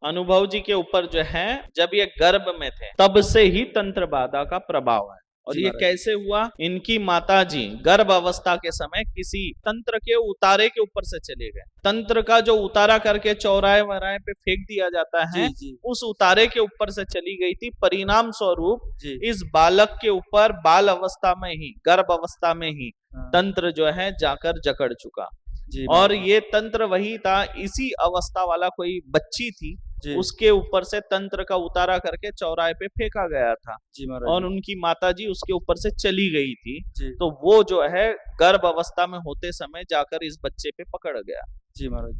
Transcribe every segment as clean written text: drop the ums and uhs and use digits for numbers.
अनुभव जी के ऊपर जो है, जब ये गर्भ में थे तब से ही तंत्र बाधा का प्रभाव है। और ये कैसे हुआ? इनकी माता जी गर्भ अवस्था के समय किसी तंत्र के उतारे के ऊपर से चले गए। तंत्र का जो उतारा करके चौराहे वराहे पे फेंक दिया जाता है, उस उतारे के ऊपर से चली गई थी। परिणाम स्वरूप इस बालक के ऊपर बाल अवस्था में ही, गर्भ अवस्था में ही तंत्र जो है जाकर जकड़ चुका। और ये तंत्र वही था, इसी अवस्था वाला कोई बच्ची थी, उसके ऊपर से तंत्र का उतारा करके चौराहे पे फेंका गया था और उनकी माता जी उसके ऊपर से चली गई थी। तो वो जो है गर्भ अवस्था में होते समय जाकर इस बच्चे पे पकड़ गया।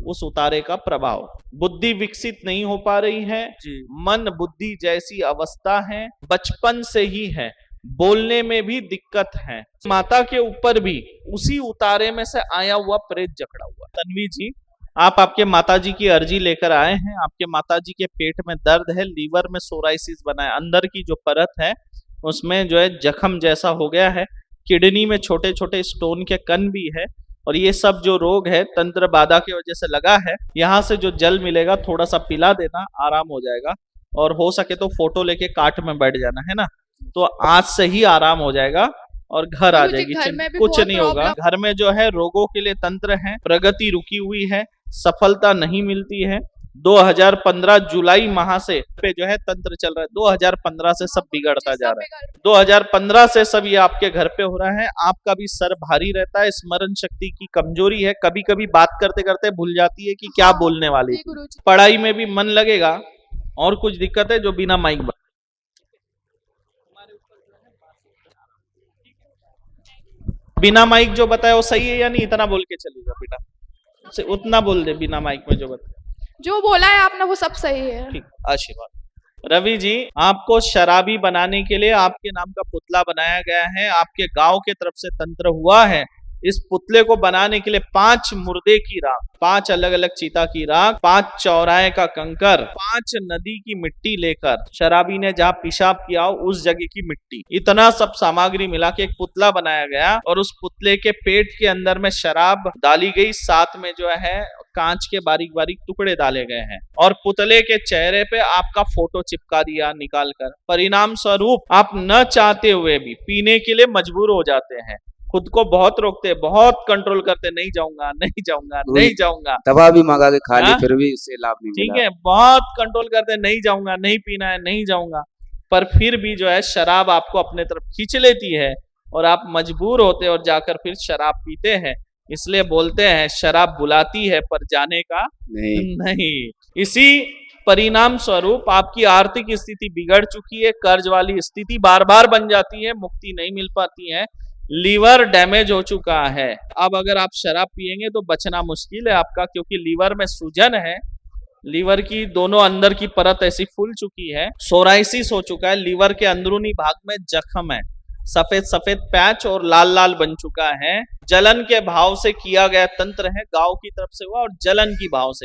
उस उतारे का प्रभाव। बुद्धि विकसित नहीं हो पा रही है, मन बुद्धि जैसी अवस्था है, बचपन से ही है, बोलने में भी दिक्कत है। माता के ऊपर भी उसी उतारे में से आया हुआ प्रेत जकड़ा हुआ। तन्वी जी, आप आपके माताजी की अर्जी लेकर आए हैं। आपके माताजी के पेट में दर्द है, लीवर में सोराइसिस बना है, अंदर की जो परत है उसमें जो है जख्म जैसा हो गया है, किडनी में छोटे छोटे स्टोन के कण भी है। और ये सब जो रोग है तंत्र बाधा की वजह से लगा है। यहाँ से जो जल मिलेगा थोड़ा सा पिला देना, आराम हो जाएगा। और हो सके तो फोटो लेके काट में बैठ जाना, है ना, तो आज से ही आराम हो जाएगा और घर आ जाएगी। कुछ नहीं होगा। घर में जो है रोगों के लिए तंत्र है, प्रगति रुकी हुई है, सफलता नहीं मिलती है। 2015 जुलाई माह से पे जो है तंत्र चल रहा है। 2015 से सब बिगड़ता जा रहा है। 2015 से सब ये आपके घर पे हो रहा है। आपका भी सर भारी रहता है, स्मरण शक्ति की कमजोरी है, कभी कभी बात करते करते भूल जाती है कि क्या बोलने वाली। पढ़ाई में भी मन लगेगा। और कुछ दिक्कत है जो बिना माइक बिना माइक जो बताया वो सही है या नहीं? इतना बोल के चलेगा बेटा, उतना बोल दे बिना माइक में जो बताया। जो बोला है आपने वो सब सही है। ठीक, आशीर्वाद। रवि जी, आपको शराबी बनाने के लिए आपके नाम का पुतला बनाया गया है। आपके गांव के तरफ से तंत्र हुआ है। इस पुतले को बनाने के लिए 5 मुर्दे की राख, 5 अलग अलग चीता की राख, 5 चौराहे का कंकर, 5 नदी की मिट्टी लेकर शराबी ने जहाँ पेशाब किया हो उस जगह की मिट्टी, इतना सब सामग्री मिला के एक पुतला बनाया गया। और उस पुतले के पेट के अंदर में शराब डाली गई, साथ में जो है कांच के बारीक बारीक टुकड़े डाले गए हैं और पुतले के चेहरे पे आपका फोटो चिपका दिया निकाल कर। परिणाम स्वरूप आप न चाहते हुए भी पीने के लिए मजबूर हो जाते हैं। खुद को बहुत रोकते, बहुत कंट्रोल करते, नहीं जाऊंगा नहीं जाऊंगा नहीं जाऊंगा, दवा भी मंगा के खा ली फिर भी उससे लाभ नहीं मिला। ठीक है, बहुत कंट्रोल करते, नहीं जाऊंगा, नहीं पीना है, नहीं जाऊंगा, पर फिर भी जो है शराब आपको अपने तरफ खींच लेती है और आप मजबूर होते और जाकर फिर शराब पीते हैं। इसलिए बोलते हैं शराब बुलाती है पर जाने का नहीं। इसी परिणाम स्वरूप आपकी आर्थिक स्थिति बिगड़ चुकी है, कर्ज वाली स्थिति बार बार बन जाती है, मुक्ति नहीं मिल पाती है, लीवर डैमेज हो चुका है। अब अगर आप शराब पिएंगे तो बचना मुश्किल है आपका, क्योंकि लीवर में सूजन है, लीवर की दोनों अंदर की परत ऐसी फूल चुकी है, सोराइसिस हो चुका है, लीवर के अंदरूनी भाग में जख्म है, सफेद सफेद पैच और लाल लाल बन चुका है। जलन के भाव से किया गया तंत्र है, गांव की तरफ से हुआ और जलन की भाव से